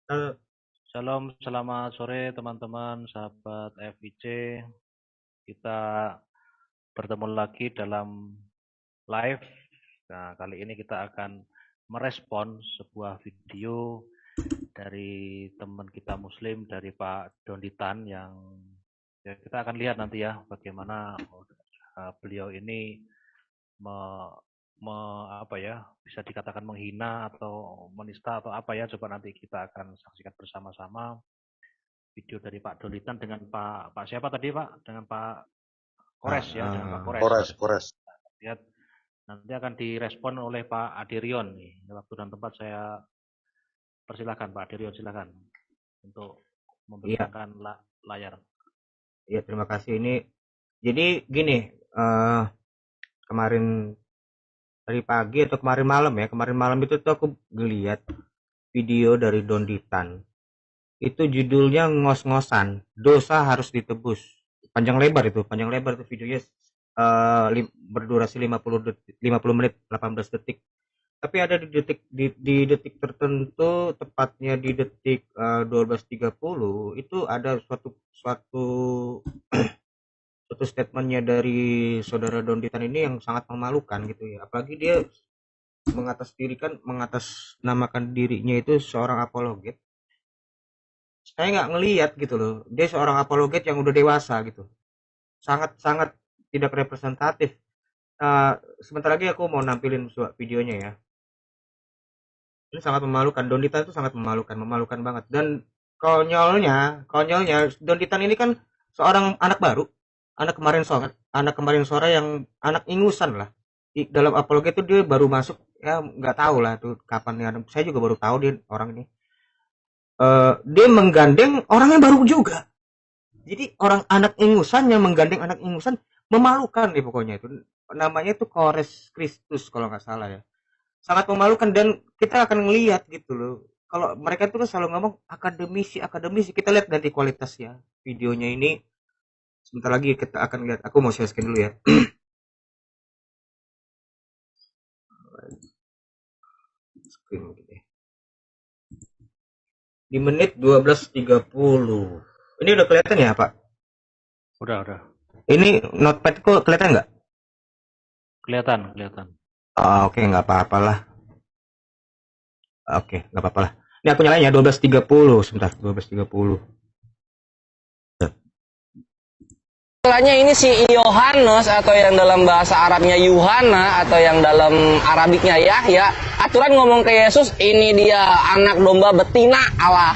Eh, Shalom, selamat sore teman-teman, sahabat FIC. Kita bertemu lagi dalam live. Nah, kali ini kita akan merespon sebuah video dari teman kita Muslim, dari Pak Donditan yang ya, kita akan lihat nanti ya bagaimana beliau ini me, apa ya, bisa dikatakan menghina atau menista atau apa ya, coba nanti kita akan saksikan bersama-sama video dari Pak Dolitan dengan Pak siapa tadi Pak? Dengan Pak Kores ya, dengan Pak Kores. Kores. Lihat nanti akan direspon oleh Pak Adirion nih. Waktu dan tempat saya persilahkan Pak Adirion, silakan untuk Iya, membentangkan layar. iya terima kasih. Jadi gini, eh kemarin tadi pagi atau kemarin malam ya, kemarin malam itu tuh aku ngeliat video dari Donditan. Itu judulnya ngos-ngosan, dosa harus ditebus. Panjang lebar itu videonya berdurasi 50 menit 18 detik. Tapi ada di detik tertentu, tepatnya di detik 12.30 itu ada suatu suatu suatu statementnya dari saudara Donditan ini yang sangat memalukan gitu ya. Apalagi dia mengatasnamakan dirinya itu seorang apologet. Saya nggak ngelihat gitu loh, dia seorang apologet yang udah dewasa gitu, sangat sangat tidak representatif. Sebentar lagi aku mau nampilin videonya ya. Ini sangat memalukan. Donditan itu sangat memalukan banget. Dan konyolnya Donditan ini kan seorang anak baru, anak kemarin sore yang anak ingusan lah. Di dalam apologet itu dia baru masuk, ya nggak tahu lah tuh kapan ya. Saya juga baru tahu dia orang ini. Dia menggandeng orang yang baru juga. Jadi orang anak ingusan yang menggandeng anak ingusan, memalukan nih pokoknya itu. Namanya itu Kores Kristus kalau nggak salah ya, sangat memalukan. Dan kita akan ngelihat gitu loh, kalau mereka itu kan selalu ngomong akademisi akademisi. Kita lihat nanti kualitasnya videonya ini sebentar lagi kita akan lihat. Aku mau share screen dulu ya. Screen gitu ya. Di menit 12.30 ini udah kelihatan ya Pak? Udah. Ini notepad kok kelihatan nggak? Kelihatan. Oke, nggak apa-apalah. Oke, nggak apa-apalah. Ini aku nyalain ya 12.30, sebentar 12.30. Istilahnya ini si Yohanes atau yang dalam bahasa Arabnya Yuhana atau yang dalam Arabiknya Yahya, aturan ngomong ke Yesus ini dia anak domba betina Allah,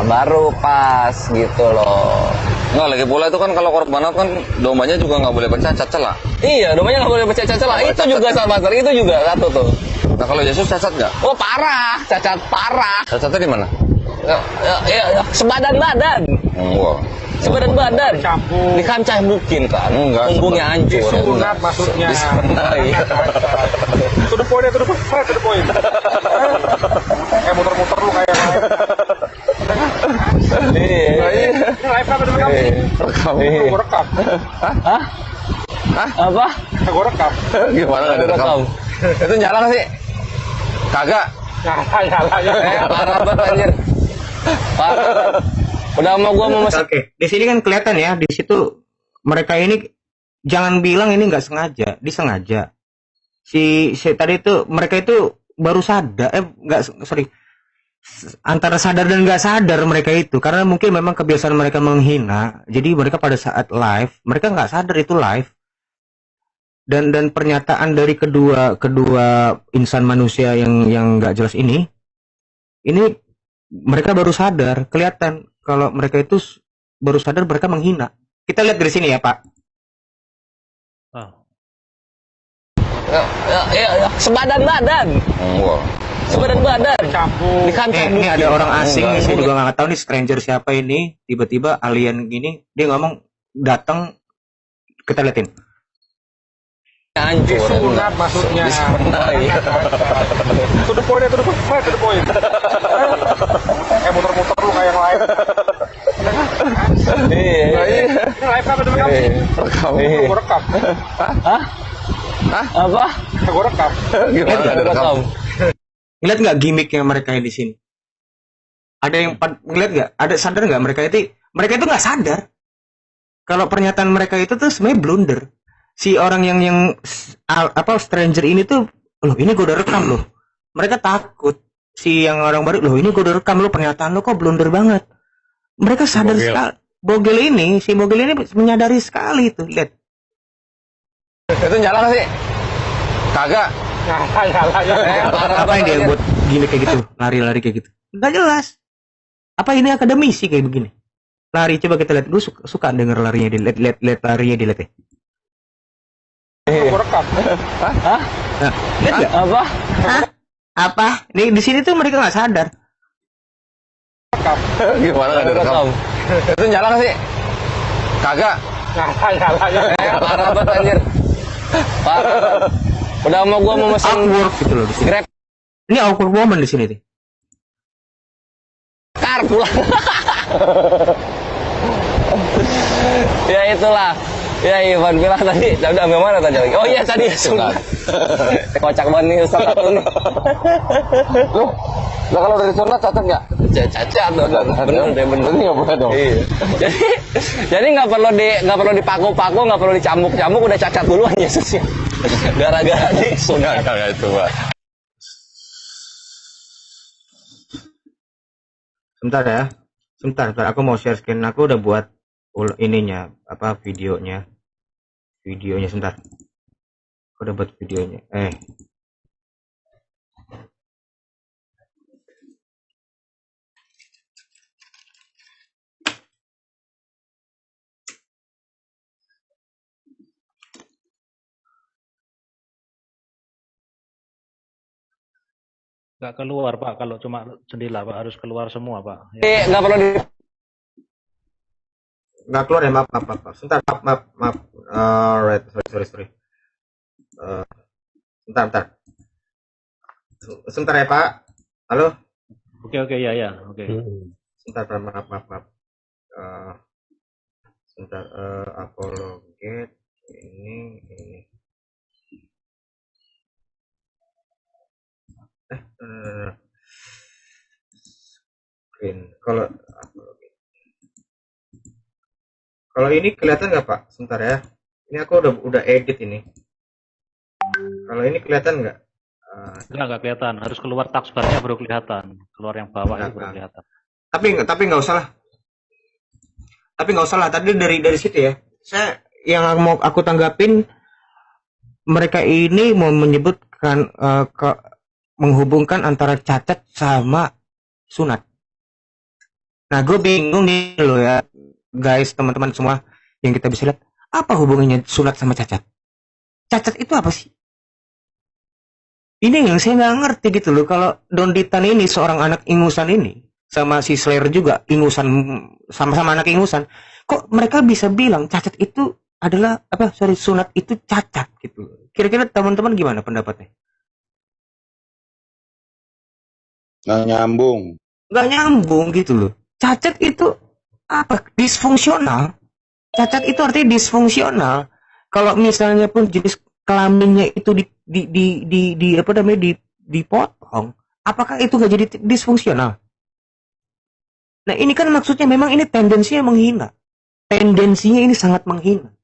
baru pas gitu loh. Nggak, lagi pula itu kan kalau korbanat kan dombanya juga nggak boleh bercacat celah. Iya, dombanya nggak boleh bercacat celah. Itu juga sahabat, itu juga satu tuh. Nah kalau Yesus cacat nggak? Oh parah, cacat parah. Cacatnya di mana? Ya, sebadan badan. Wah. Sebadan badan dikancah mungkin kan, Enggak, punggungnya hancur. Disunat maksudnya. Iya. To the point. Kayak muter-muter lu kayak live. Iya. Ini live apa dengan kamu? Rekam. Gue rekam. Hah? Apa? Gue rekam. Gimana nggak direkam? Itu nyala nggak sih? Kagak. Nyala. Parah banget anjir. Parah. Udah mau gua mau masuk. Oke, di sini kan kelihatan ya, di situ mereka ini jangan bilang ini nggak sengaja, disengaja. Si tadi itu mereka itu baru sadar, nggak sorry, antara sadar dan nggak sadar mereka itu, karena mungkin memang kebiasaan mereka menghina. Jadi mereka pada saat live, mereka nggak sadar itu live. Dan pernyataan dari kedua insan manusia yang nggak jelas ini mereka baru sadar, kelihatan kalau mereka itu baru sadar mereka menghina. Kita lihat dari sini ya Pak. Ah, Ya, sebadan badan. Wah. Sebadan badan. Dikancah Ini ada orang asing, Enggak, saya enggak. juga nggak tahu nih stranger siapa ini. Tiba-tiba alien gini, dia ngomong datang, kita liatin. Hancur. Disunat maksudnya. Iya. To the point. Kayak muter-muter lu kayak yang lain. Iya. Ini live apa dengan kamu? Rekam. Gue rekam. Apa? Gue rekam. Gimana nggak direkam? Rekam. Lihat nggak gimmicknya mereka di sini? Ada yang ngeliat nggak? Ada sadar nggak mereka itu nggak sadar kalau pernyataan mereka itu tuh sebenarnya blunder. Si orang yang stranger ini tuh, loh ini gue udah rekam loh. Mereka takut. Si yang orang baru, loh ini gue udah rekam loh, pernyataan lo kok blunder banget. Mereka sadar sekali. Si Bogel ini menyadari sekali itu. Lihat. Itu nyala nggak sih? Kagak. Apa yang dia buat gini kayak gitu, lari-lari kayak gitu? Nggak jelas. Apa ini akademisi kayak begini? Lari, coba kita lihat. Gue suka denger larinya, lihat larinya, dilihat ya. Rekam. Hah? Nah, lihat nggak? Apa? Hah? Apa? Nih di sini tuh mereka nggak sadar. Gimana nggak direkam? Itu nyala nggak sih? Kagak. Parah banget anjir. Parah. Udah mau gua mau mesen Awkward gitu loh di sini. Grab Ini awkward woman di sini tuh. car pulang. Ya itulah. Ya Ivan bilang tadi, udah sampai mana tadi lagi? Oh iya tadi sunat. Kocak banget nih Ustaz satu nih. Loh, lah kalau dari sunat cacat nggak? Cacat dong. Bener deh, bener. Ini nggak boleh dong. Iya. Jadi nggak perlu dipaku-paku, nggak perlu dicambuk-cambuk, udah cacat duluan Yesusnya. Gara-gara disunat. Kayak itu, Pak. Sebentar ya. Sebentar. Aku mau share screen. Aku udah buat ininya, videonya. Videonya sebentar. Aku udah buat videonya. Nggak keluar Pak, kalau cuma jendela Pak, harus keluar semua Pak. Nggak perlu di Nggak keluar ya, maaf. Sebentar, maaf. Alright, sorry. Sebentar. Sebentar ya Pak. Halo. Oke, ya, oke. Sebentar, Pak, maaf. Sebentar, apologet ini. Screen. Kalau ini kelihatan nggak Pak? Sebentar ya. Ini aku udah edit ini. Kalau ini kelihatan nggak? Nggak kelihatan, harus keluar taskbarnya baru kelihatan. Keluar yang bawah itu baru kelihatan. Tapi nggak usah lah. Tadi dari situ ya. Saya yang mau aku tanggapin, mereka ini mau menyebutkan menghubungkan antara cacat sama sunat. Nah, gue bingung nih loh ya, guys, teman-teman semua yang kita bisa lihat, apa hubungannya sunat sama cacat? Cacat itu apa sih? Ini yang saya nggak ngerti gitu loh. Kalau Donditan ini seorang anak ingusan ini, sama si Slayer juga ingusan, sama-sama anak ingusan, kok mereka bisa bilang cacat itu adalah sunat itu cacat gitu. Kira-kira teman-teman gimana pendapatnya? Nggak nyambung gitu loh. Cacat itu apa? Disfungsional. Cacat itu artinya disfungsional. Kalau misalnya pun jenis kelaminnya itu dipotong, apakah itu nggak jadi disfungsional? Nah, ini kan maksudnya memang ini tendensinya menghina. Tendensinya ini sangat menghina.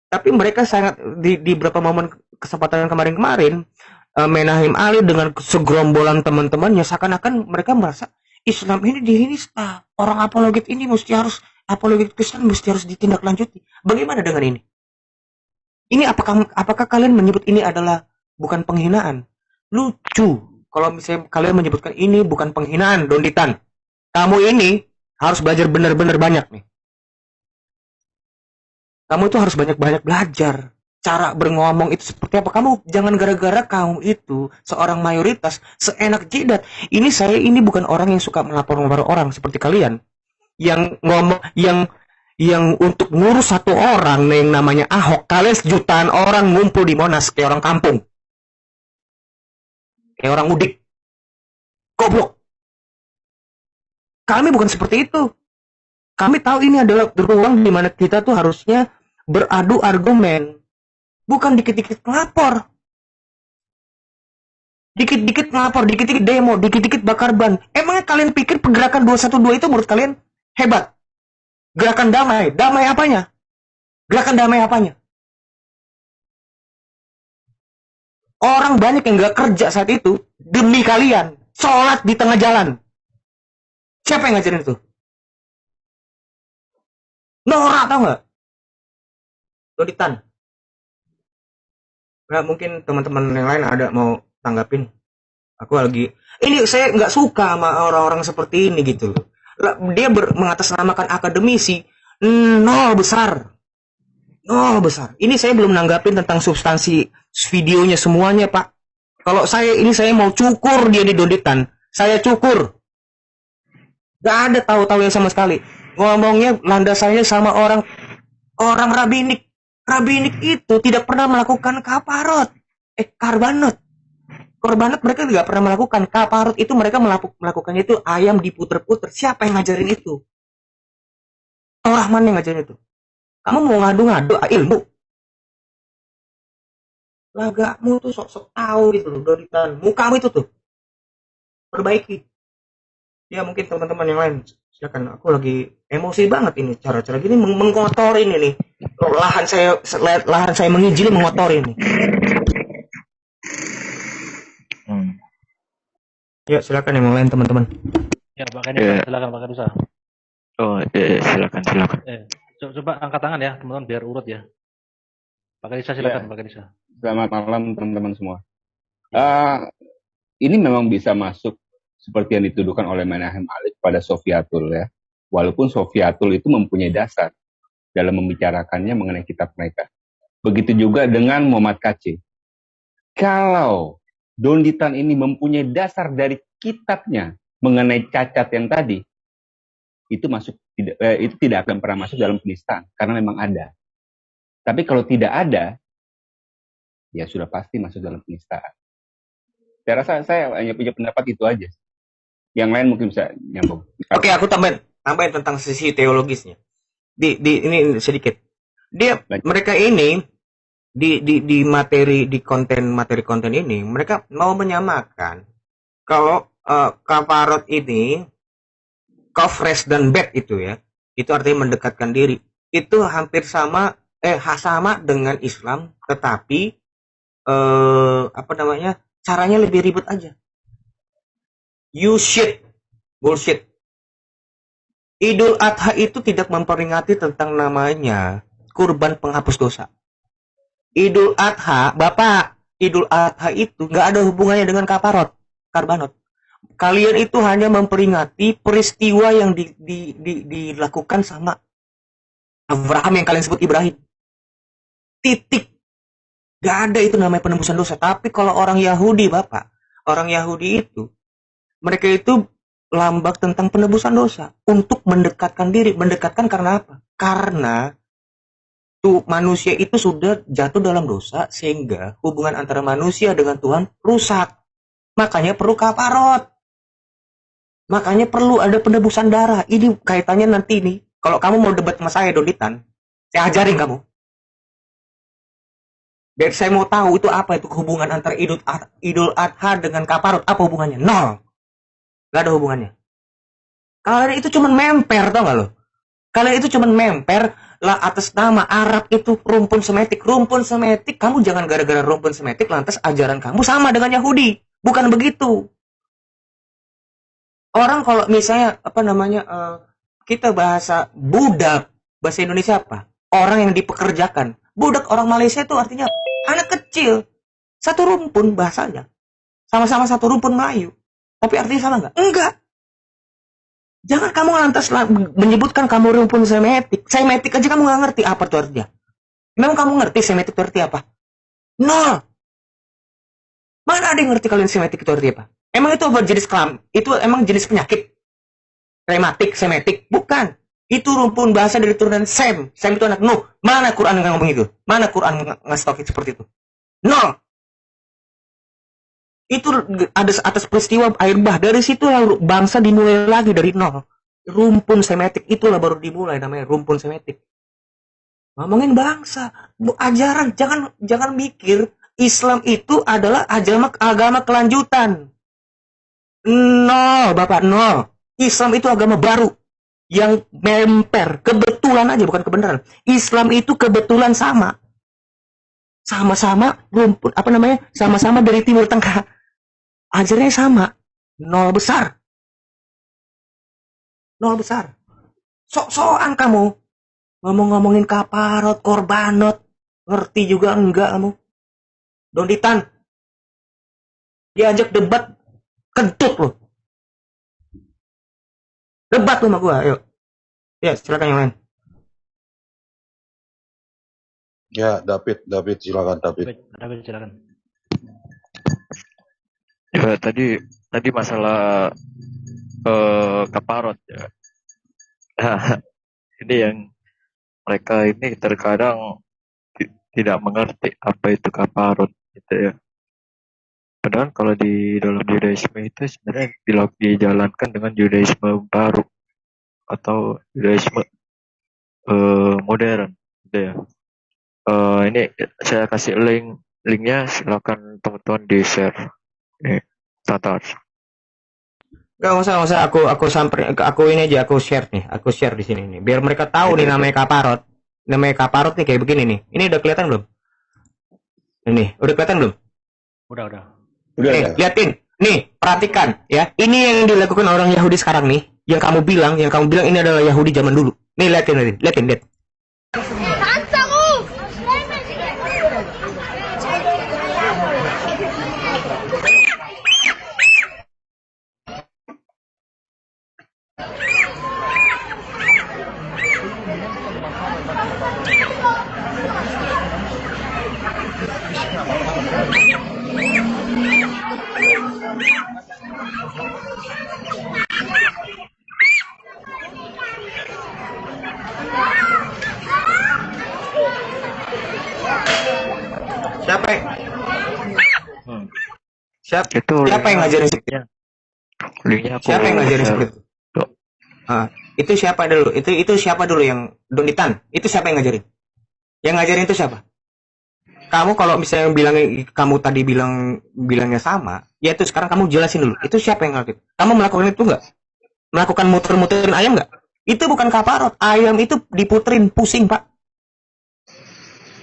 Tapi mereka sangat di beberapa momen kesempatan kemarin Menahim Ali dengan segerombolan teman-temannya seakan-akan mereka merasa Islam ini dinista. Orang apologet ini apologet Kristen mesti harus ditindaklanjuti. Bagaimana dengan ini? Ini apakah kalian menyebut ini adalah bukan penghinaan? Lucu. Kalau misalnya kalian menyebutkan ini bukan penghinaan, Donditan. Kamu ini harus belajar benar-benar banyak nih. Kamu itu harus banyak-banyak belajar. Cara berngomong itu seperti apa. Kamu jangan gara-gara kamu itu seorang mayoritas seenak jidat. Ini bukan orang yang suka melapor-lapor orang seperti kalian. Yang ngomong yang untuk ngurus satu orang yang namanya Ahok, kalian jutaan orang ngumpul di Monas kayak orang kampung, kayak orang mudik. Goblok. Kami bukan seperti itu. Kami tahu ini adalah ruang di mana kita tuh harusnya beradu argumen, bukan dikit-dikit melapor. Dikit-dikit ngelapor, dikit-dikit demo, dikit-dikit bakar ban. Emangnya kalian pikir pergerakan 212 itu menurut kalian hebat? Gerakan damai. Damai apanya? Gerakan damai apanya? Orang banyak yang gak kerja saat itu demi kalian. Sholat di tengah jalan. Siapa yang ngajarin itu? Norak, tau gak? Doditan. Nah, mungkin teman-teman yang lain ada mau tanggapin. Aku lagi ini saya nggak suka sama orang-orang seperti ini gitu loh. Dia mengatasnamakan akademisi nol besar. Nol besar. Ini saya belum nanggapin tentang substansi videonya semuanya, Pak. Kalau saya mau cukur dia di Doditan. Saya cukur. Gak ada tahu-tahu sama sekali. Ngomongnya landasannya sama orang rabbinik. Rabbinik itu tidak pernah melakukan kaparot. Karbanot. Korbanot mereka tidak pernah melakukan. Kaparot itu mereka melakukannya itu ayam diputer-puter. Siapa yang ngajarin itu? Orang mana yang ngajarin itu? Kamu mau ngadu-ngadu ilmu? Lagamu tuh sok-sok tahu gitu loh, Doditan. Mukamu itu tuh. Perbaiki. Ya mungkin teman-teman yang lain silakan. Aku lagi emosi banget ini cara-cara gini mengotori ini nih. Lahan saya mengijili mengotori ini. Ya silakan yang lain teman-teman. Ya Pak Kanisa, silakan Pak Kanisa. Oh, silakan. Coba angkat tangan ya teman-teman biar urut ya. Pak Kanisa silakan Pak Kanisa. Selamat malam teman-teman semua. Ini memang bisa masuk seperti yang dituduhkan oleh Menahem Malik pada Sofiatul ya. Walaupun Sofiatul itu mempunyai dasar dalam membicarakannya mengenai kitab mereka. Begitu juga dengan Muhammad Kacim. Kalau Doditan ini mempunyai dasar dari kitabnya mengenai cacat yang tadi, itu tidak akan pernah masuk dalam penistaan karena memang ada. Tapi kalau tidak ada, ya sudah pasti masuk dalam penistaan. Saya rasa saya hanya punya pendapat itu aja. Yang lain mungkin bisa nyambung. Oke, aku tambahin tentang sisi teologisnya. Ini sedikit. Mereka ini di materi konten ini mereka mau menyamakan kalau kafarot ini kafres dan bet itu ya, itu artinya mendekatkan diri, itu hampir sama dengan Islam, tetapi caranya lebih ribet aja. Bullshit. Idul Adha itu tidak memperingati tentang namanya kurban penghapus dosa. Idul Adha, Bapak, Idul Adha itu nggak ada hubungannya dengan karbanot. Kalian itu hanya memperingati peristiwa yang dilakukan sama Abraham yang kalian sebut Ibrahim. Titik. Gak ada itu namanya penembusan dosa. Tapi kalau orang Yahudi, Bapak, orang Yahudi itu, mereka itu lambang tentang penebusan dosa. Untuk mendekatkan diri. Mendekatkan karena apa? Karena manusia itu sudah jatuh dalam dosa, sehingga hubungan antara manusia dengan Tuhan rusak. Makanya perlu kafarot. Makanya perlu ada penebusan darah. Ini kaitannya nanti nih. Kalau kamu mau debat sama saya, Doditan, saya ajarin kamu. Biar saya mau tahu itu apa itu hubungan antara Idul Adha dengan kafarot. Apa hubungannya? Nol. Gak ada hubungannya. Kalian itu cuma memper, tau gak lo? Kalian itu cuma memper lah atas nama Arab itu rumpun semetik. Rumpun semetik, kamu jangan gara-gara rumpun semetik lantas ajaran kamu sama dengan Yahudi. Bukan begitu. Orang kalau misalnya kita bahasa budak, bahasa Indonesia apa? Orang yang dipekerjakan. Budak orang Malaysia itu artinya anak kecil. Satu rumpun bahasanya. Sama-sama satu rumpun Melayu. Tapi artinya sama enggak? Enggak. Jangan kamu lantas menyebutkan kamu rumpun semetik. Semetik aja kamu nggak ngerti apa itu artinya. Memang kamu ngerti semetik itu arti apa? Nol. Mana ada yang ngerti kalian semetik itu arti apa? Emang itu apa jenis kelam? Itu emang jenis penyakit? Rematik, semetik? Bukan. Itu rumpun bahasa dari turunan Sem. Sem itu anak Nuh. Mana Quran yang ngomong itu? Mana Quran ngasih tau seperti itu? Nol. Itu ada atas peristiwa air bah. Dari situ bangsa dimulai lagi dari nol. Rumpun semetik itulah baru dimulai namanya rumpun semetik. Ngomongin bangsa, ajaran, jangan mikir Islam itu adalah agama kelanjutan. Nol, Bapak, nol. Islam itu agama baru yang memper, kebetulan aja, bukan kebenaran. Islam itu kebetulan sama-sama rumput, sama-sama dari Timur Tengah. Ajarnya sama. Nol besar. Sok-sokan kamu ngomongin kaparot, korbanot, ngerti juga enggak kamu. Donditan, diajak debat, kentut lo. Debat lo sama gua, ayo. Ya, silakan yang lain. Ya, David, silakan David. David, silakan. Ya, tadi masalah kaparot ya. Nah, ini yang mereka ini terkadang tidak mengerti apa itu kaparot gitu ya. Padahal kalau di dalam Judaisme itu sebenarnya dijalankan dengan Judaisme baru atau Judaisme modern gitu ya. Ini saya kasih linknya, silakan teman-teman di share. Nih, Tatar. Enggak usah, aku samperin, aku ini aja, aku share di sini nih, biar mereka tahu nih namanya kaparot. Namanya kaparot nih kayak begini nih. Ini udah kelihatan belum? Ini udah kelihatan belum? Udah. Liatin. Nih, perhatikan ya. Ini yang dilakukan orang Yahudi sekarang nih. Yang kamu bilang ini adalah Yahudi zaman dulu. Nih, liatin. Siapa yang ngajarin seperti itu? Linknya aku Siapa yang ngajarin share. seperti itu? Itu siapa dulu? Itu siapa dulu yang Donditan? Itu siapa yang ngajarin? Yang ngajarin itu siapa? Kamu kalau misalnya kamu tadi bilangnya sama, ya itu sekarang kamu jelasin dulu. Itu siapa yang ngelakuin? Kamu melakukan itu nggak? Melakukan muter-muterin ayam nggak? Itu bukan kaparot. Ayam itu diputerin pusing, Pak.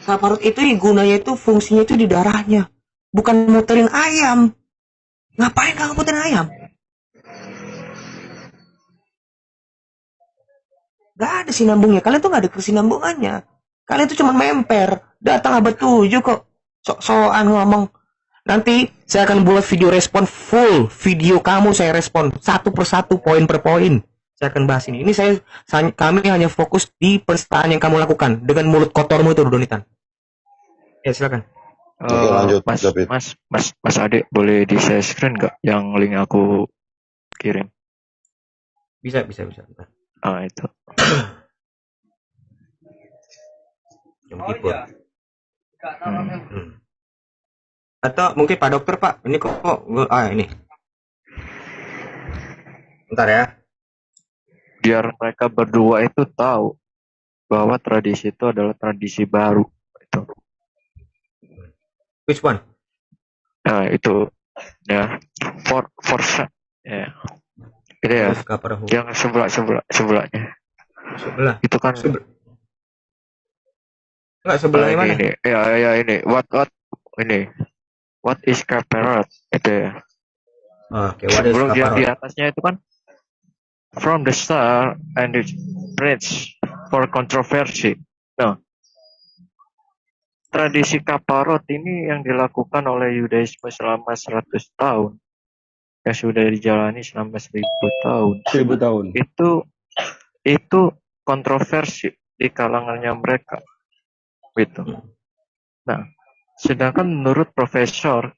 Kaparot itu gunanya itu fungsinya itu di darahnya, bukan muterin ayam. Ngapain kamu puterin ayam? Gak ada sinambungnya. Kalian tuh gak ada kesinambungannya. Kalian tuh cuma memper. Datang abad 7 kok. Sok-sokan ngomong. Nanti saya akan buat video respon full. Video kamu saya respon satu persatu, poin per poin. Saya akan bahas ini. Kami hanya fokus di penistaan yang kamu lakukan dengan mulut kotormu itu, Donitan. Ya, silakan. Lanjut, Mas David. Mas Adik, boleh di share screen nggak yang link aku kirim? Bisa. Itu. Yang keyboard. Atau mungkin Pak Dokter, Pak. Ini kok ini. Bentar ya. Biar mereka berdua itu tahu bahwa tradisi itu adalah tradisi baru. Itu. Which one? Nah, itu ya for ya. Itu ya. Yang sebelahnya. Sebelah. Itu kan Enggak, sebelahnya mana? Ini. Ya ini. What is kaparat? Itu ya. Oke, what is Sebelum kaparot? di atasnya itu kan from the start and the bridge for controversy. Nah, tradisi kaparot ini yang dilakukan oleh Yudaisme selama 100 tahun, yang sudah dijalani selama 1000 tahun. 1000 tahun. Itu kontroversi di kalangannya mereka. Gitu. Nah, sedangkan menurut Profesor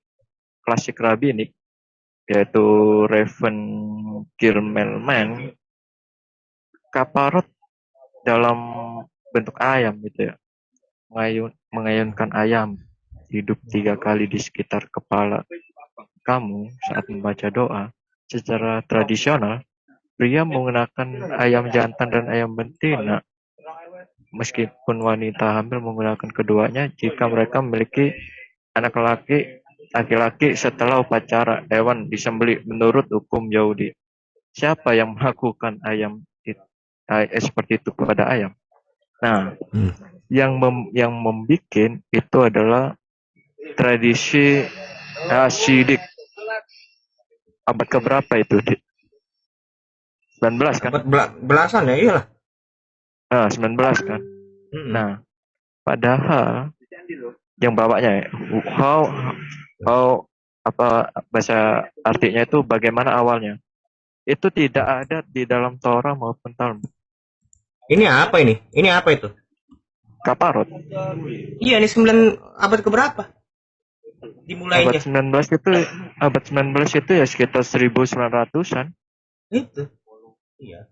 Klasik Rabbinik, yaitu Raven Kirmelman, kaparot dalam bentuk ayam gitu ya, mengayunkan ayam hidup 3 kali di sekitar kepala kamu saat membaca doa. Secara tradisional, pria menggunakan ayam jantan dan ayam betina, meskipun wanita hamil menggunakan keduanya jika mereka memiliki anak laki-laki setelah upacara hewan disembelih menurut hukum Yahudi. Siapa yang melakukan seperti itu kepada ayam? Nah, yang membuat itu adalah tradisi Hasidik. Abad keberapa itu? 19 kan? Belasan ya, iyalah. 19 kan. Nah, padahal yang bawanya apa bahasa artinya itu bagaimana awalnya? Itu tidak ada di dalam Torah maupun Talmud. Ini apa ini? Ini apa itu? Kaparot. Iya, ini 9 abad keberapa? Dimulainya. Abad 19 itu ya sekitar 1900-an. Itu. Iya.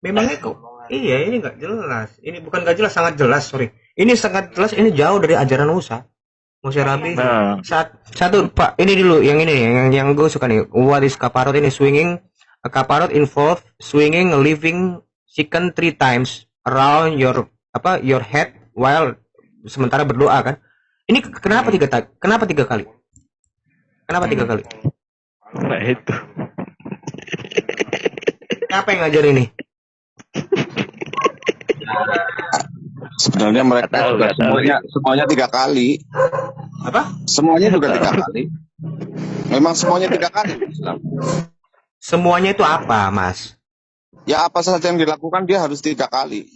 Memangnya kok? Iya, ini nggak jelas. Ini bukan nggak jelas, sangat jelas. Sorry. Ini sangat jelas. Ini jauh dari ajaran Musa. Moshe Rabbi. Nah, Satu Pak, ini dulu yang ini yang gue suka nih. What is kaparot ini? Swinging. A kaparot involve swinging a living chicken 3 times around your head while sementara berdoa kan? Ini kenapa 3 kali? Kenapa 3 kali? Kenapa 3 kali? nah itu. Siapa yang ngajar ini? Sebenarnya mereka juga semuanya 3 kali. Apa? Semuanya juga 3 kali. Memang semuanya 3 kali Islam. Semuanya itu apa, Mas? Ya apa saja yang dilakukan dia harus 3 kali.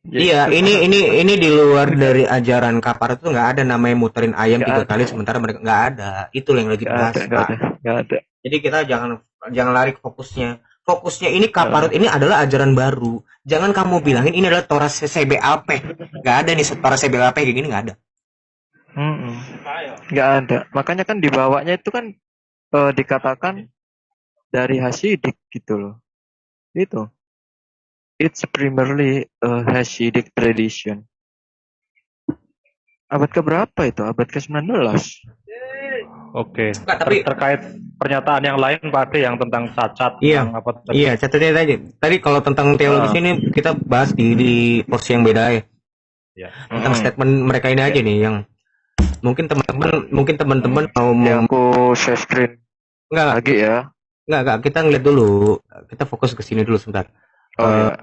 Iya, ini di luar dari ajaran kaparat itu nggak ada namanya muterin ayam 3 kali sementara mereka nggak ada. Itu yang lagi dibahas, Pak. Nggak ada. Jadi kita jangan lari fokusnya. Fokusnya ini kaparut ini adalah ajaran baru. Jangan kamu bilangin ini adalah Torah CBLP. Nggak ada nih Torah CBLP kayak gini, nggak ada. Nggak ada. Makanya kan dibawanya itu kan dikatakan dari Hasidik gitu loh. Itu. It's primarily a Hasidic tradition. Abad keberapa itu? Abad ke-19. Oke. Nggak, tapi Terkait pernyataan yang lain Pak Ade yang tentang cacat, Iya. yang apa tadi? Iya, catatnya tadi. Tadi kalau tentang teologi ini kita bahas di porsi yang beda ya. Ya. Tentang statement mereka ini aja nih yang mungkin teman-teman mau Yang aku share screen enggak lagi ya. enggak kita ngeliat dulu. Kita fokus ke sini dulu sebentar. Oh ya.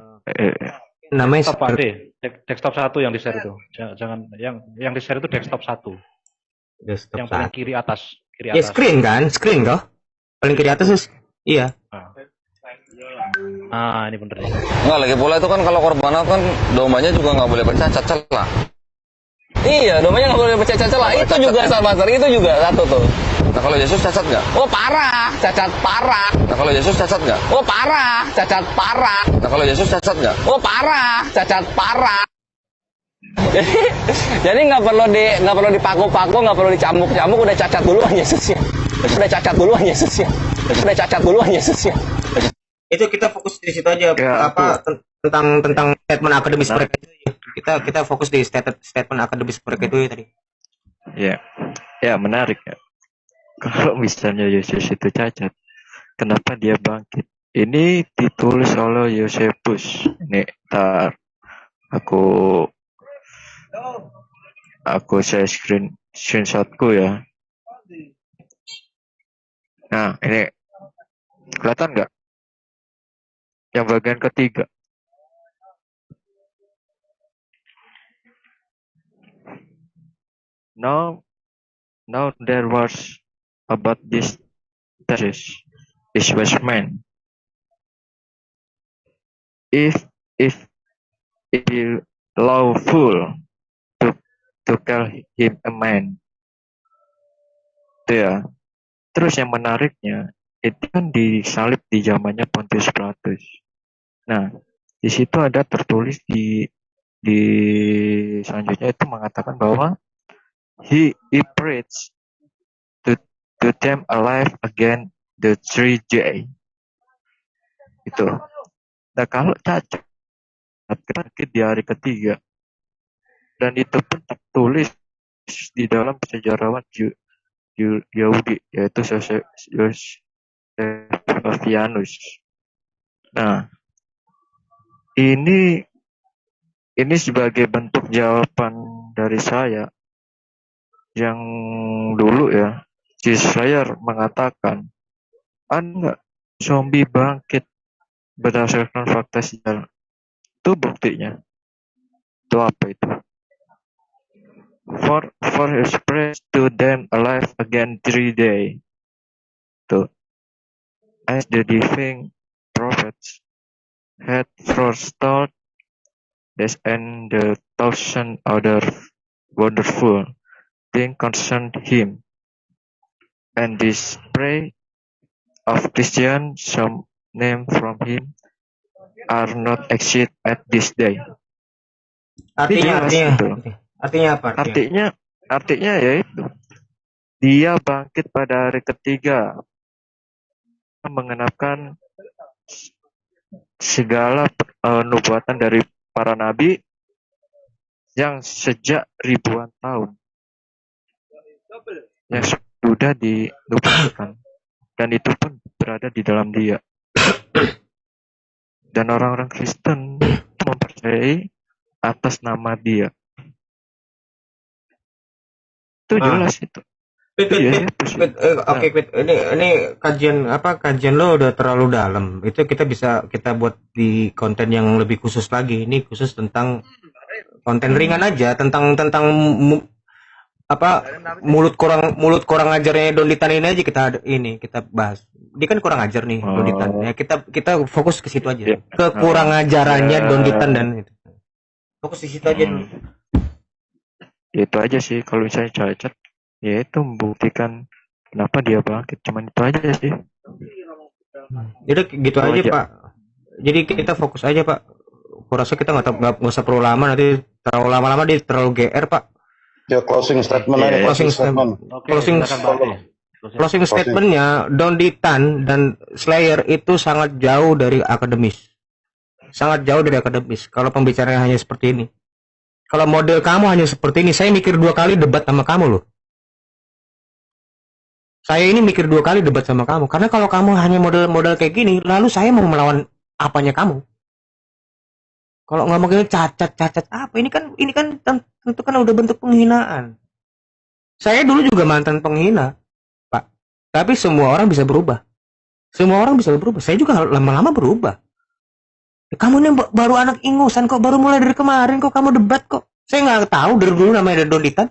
Namanya Desktop Pak Ade, desktop 1 yang di share itu. Jangan yang di share itu desktop 1. desktop Yang paling saat. kiri atas. Ya screen toh. Paling kiri atas iya. Ini bener ya. Enggak, lagi pula itu kan kalau korbanat kan dombanya juga nggak boleh bercacat celah. Iya, domainnya nggak boleh bercacat celah. Itu juga sama, itu juga satu tuh. Nah kalau Yesus cacat nggak? Oh parah, cacat parah. Nah kalau Yesus cacat nggak? Oh parah, cacat parah. Nah kalau Yesus cacat nggak? Oh parah, cacat parah. Jadi nggak perlu dipaku-paku, nggak perlu dicambuk-cambuk, udah cacat duluan Yesusnya. Udah cacat duluan Yesusnya. Udah cacat duluan Yesusnya. Itu kita fokus di situ aja Ya, tentang statement akademis mereka itu. Kita fokus di statement akademis mereka itu ya tadi. Ya menarik ya. Kalau misalnya Yesus itu cacat, kenapa dia bangkit? Ini ditulis oleh Yosefus. Ini ntar aku share screenshotku ya. Nah ini kelihatan nggak? Yang bagian ketiga. Now there was about this thesis. This was man. If it be lawful to call him a man. Itu ya. Terus yang menariknya itu kan disalib di zamannya Pontius Pilatus. Nah, di situ ada tertulis di selanjutnya itu mengatakan bahwa he preached to them alive again the 3J. Itu. Nah, kalau cacat di hari ketiga dan itu pun tertulis di dalam sejarawan Yahudi yaitu Josephus. Nah, ini sebagai bentuk jawaban dari saya yang dulu ya, si Slayer mengatakan ada nggak zombie bangkit berdasarkan fakta sejarah. Itu buktinya. Itu apa itu? For his praise to them alive again 3 day. Tuh. As the living prophets had foretold this and the thousand other wonderful things concerned him. And this praise of Christian, some name from him, are not exist at this day. Artinya, Jelas artinya, gitu. artinya apa? Artinya? Artinya yaitu dia bangkit pada hari ketiga, mengenapkan segala nubuatan dari para nabi yang sejak ribuan tahun yang sudah dinubuatkan, dan itu pun berada di dalam dia. Dan orang-orang Kristen mempercayai atas nama dia. Itu jelas itu. Iya, itu sih. Oke, ini kajian lo udah terlalu dalam. Itu kita buat di konten yang lebih khusus lagi. Ini khusus tentang konten ringan aja, tentang mulut kurang ajarnya Donditan ini aja kita bahas. Dia kan kurang ajar nih Donditan. Ya kita fokus ke situ aja. Yeah. Kekurang ajarannya Donditan dan itu. Fokus di situ aja dulu. Itu aja sih, kalau misalnya cacat ya itu membuktikan kenapa dia bangkit, cuman itu aja sih. Jadi gitu Itu aja aja. Pak. Jadi kita fokus aja Pak. Kurasa kita nggak usah perlu lama, nanti terlalu lama-lama dia terlalu GR Pak. Ya closing statement aja. Closing statement. Oke, Closing silakan Pak Ade. Closing statementnya Donditan dan Slayer itu sangat jauh dari akademis. Sangat jauh dari akademis. Kalau pembicaraan hanya seperti ini. Kalau model kamu hanya seperti ini, saya mikir 2 kali debat sama kamu loh. Saya ini mikir 2 kali debat sama kamu. Karena kalau kamu hanya model-model kayak gini, lalu saya mau melawan apanya kamu? Kalau ngomongin cacat apa? Ini kan tentu kan udah bentuk penghinaan. Saya dulu juga mantan penghina, Pak. Tapi semua orang bisa berubah. Semua orang bisa berubah. Saya juga lama-lama berubah. Kamu ini baru anak ingusan kok, baru mulai dari kemarin kok kamu debat kok. Saya nggak tahu dari dulu namanya Donditan.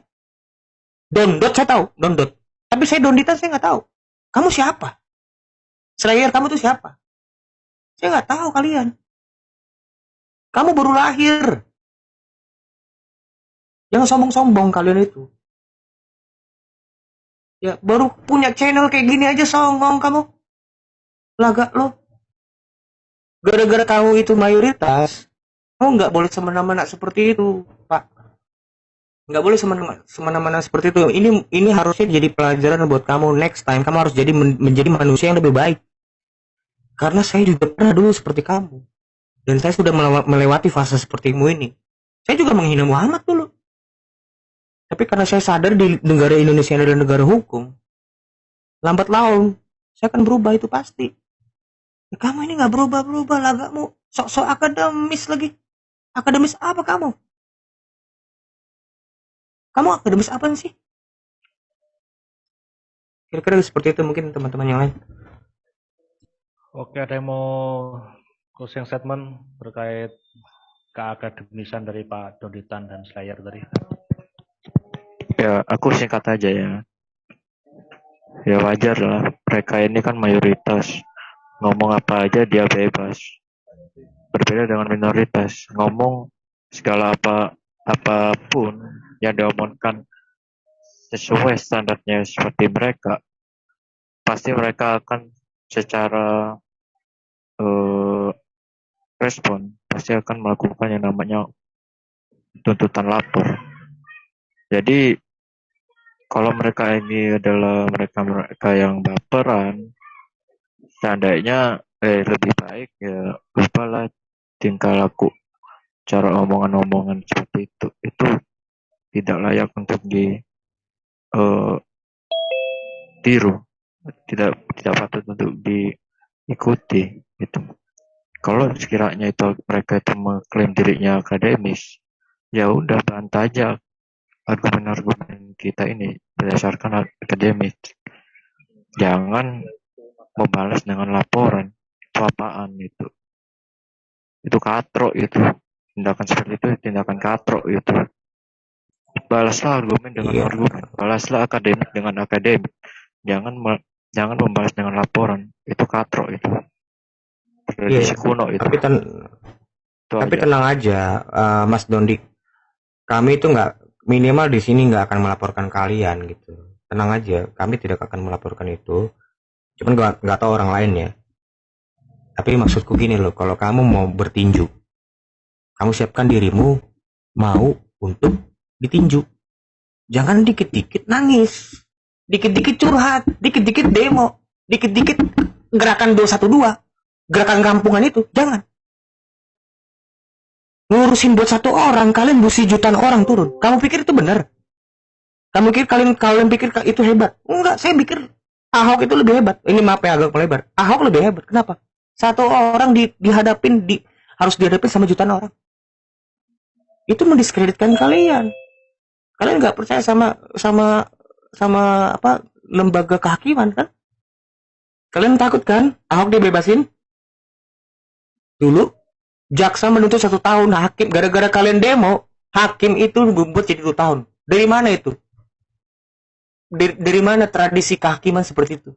Dondot saya tahu, Dondot. Tapi saya Donditan saya nggak tahu. Kamu siapa? Slayer kamu tuh siapa? Saya nggak tahu kalian. Kamu baru lahir. Jangan sombong-sombong kalian itu. Ya, baru punya channel kayak gini aja songong kamu. Lagak lo. Gara-gara kamu itu mayoritas, kamu nggak boleh semena-mena seperti itu, Pak. Nggak boleh semena-mena seperti itu. Ini harusnya jadi pelajaran buat kamu. Next time kamu harus menjadi manusia yang lebih baik. Karena saya juga pernah dulu seperti kamu. Dan saya sudah melewati fase sepertimu ini. Saya juga menghina Muhammad dulu. Tapi karena saya sadar di negara Indonesia adalah negara hukum, lambat laun saya akan berubah, itu pasti. Ya, kamu ini nggak berubah-berubah, lagamu sok-sok akademis lagi. Akademis apa kamu? Kamu akademis apa sih? Kira-kira seperti itu mungkin teman-teman yang lain. Oke, ada yang mau closing statement terkait keakademisan dari Pak Donditan dan Slayer tadi? Ya, aku singkat aja ya. Ya wajar lah, mereka ini kan mayoritas. Ngomong apa aja dia bebas. Berbeda dengan minoritas. Ngomong segala apapun yang diomongkan sesuai standarnya seperti mereka, pasti mereka akan secara respon, pasti akan melakukan yang namanya tuntutan lapor. Jadi kalau mereka ini adalah mereka yang baperan, seandainya lebih baik ya lupalah tingkah laku, cara omongan-omongan seperti itu tidak layak untuk ditiru, tidak patut untuk diikuti gitu. Kalau sekiranya itu mereka itu mengklaim dirinya akademis, ya udah bantah aja argumen-argumen kita ini berdasarkan akademis. Jangan membalas dengan laporan. Itu apaan itu? Itu katrok itu. Tindakan seperti itu tindakan katrok itu. Balaslah argumen dengan Iya. argumen. Balaslah akademik dengan akademik. Jangan membalas dengan laporan. Itu katrok itu. Tradisi Iya. kuno itu. Tapi Itu tapi aja. tenang aja, Mas Dondi. Kami itu nggak, minimal di sini nggak akan melaporkan kalian gitu. Tenang aja, kami tidak akan melaporkan itu. Cuman nggak tahu orang lain ya. Tapi maksudku gini loh, kalau kamu mau bertinju, kamu siapkan dirimu mau untuk ditinju. Jangan dikit-dikit nangis, dikit-dikit curhat, dikit-dikit demo, dikit-dikit gerakan 212, gerakan kampungan itu. Jangan. Ngurusin buat satu orang, kalian busi jutaan orang turun. Kamu pikir itu benar? Kamu pikir kalian pikir itu hebat? Enggak, saya pikir Ahok itu lebih hebat. Ini maaf ya agak melebar. Ahok lebih hebat. Kenapa? Satu orang harus dihadapin sama jutaan orang. Itu mendiskreditkan kalian. Kalian nggak percaya sama apa lembaga kehakiman kan? Kalian takut kan Ahok dibebasin? Dulu jaksa menuntut 1 tahun, hakim gara-gara kalian demo, hakim itu membuat jadi 2 tahun. Dari mana itu? Dari mana tradisi kehakiman seperti itu?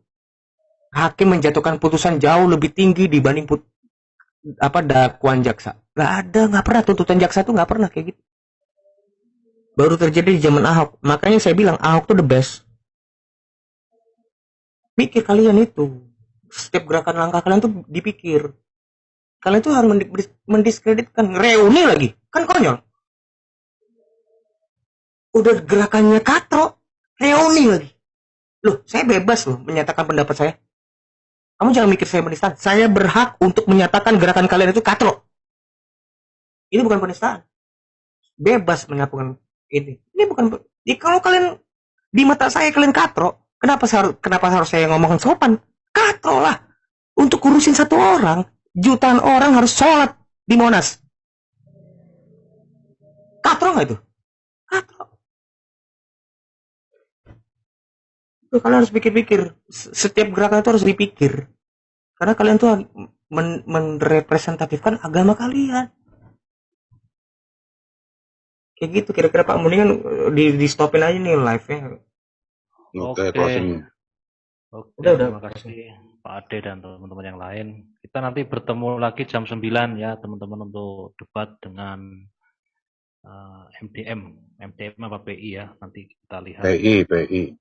Hakim menjatuhkan putusan jauh lebih tinggi dibanding dakwaan jaksa. Nggak pernah tuntutan jaksa tuh nggak pernah kayak gitu. Baru terjadi di zaman Ahok. Makanya saya bilang Ahok tuh the best. Pikir kalian itu. Setiap gerakan langkah kalian tuh dipikir. Kalian tuh harus mendiskreditkan. Reuni lagi. Kan konyol. Udah gerakannya katro. Reuni lagi. Loh, saya bebas loh menyatakan pendapat saya. Kamu jangan mikir saya penistaan. Saya berhak untuk menyatakan gerakan kalian itu katro. Ini bukan penistaan. Bebas menyatakan ini. Ini bukan. Kalau kalian di mata saya kalian katro, kenapa harus saya ngomong sopan? Katro lah. Untuk urusin satu orang, jutaan orang harus sholat di Monas. Katro nggak itu? Katro. Tuh, kalian harus pikir-pikir. Setiap gerakan itu harus dipikir. Karena kalian tuh merepresentatifkan agama kalian. Kayak gitu kira-kira Pak mendingan di stopin aja nih live-nya. Oke, Oke. closing. Oke, Udah. terima kasih Pak Ade dan teman-teman yang lain. Kita nanti bertemu lagi jam 9 ya teman-teman untuk debat dengan MDM apa PI ya, nanti kita lihat. PI.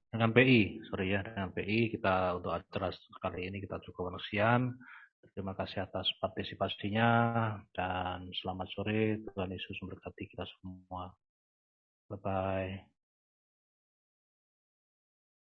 Dengan PI, sorry ya, dengan PI kita untuk acara kali ini kita cukup sekian. Terima kasih atas partisipasinya dan selamat sore. Tuhan Yesus memberkati kita semua. Bye-bye.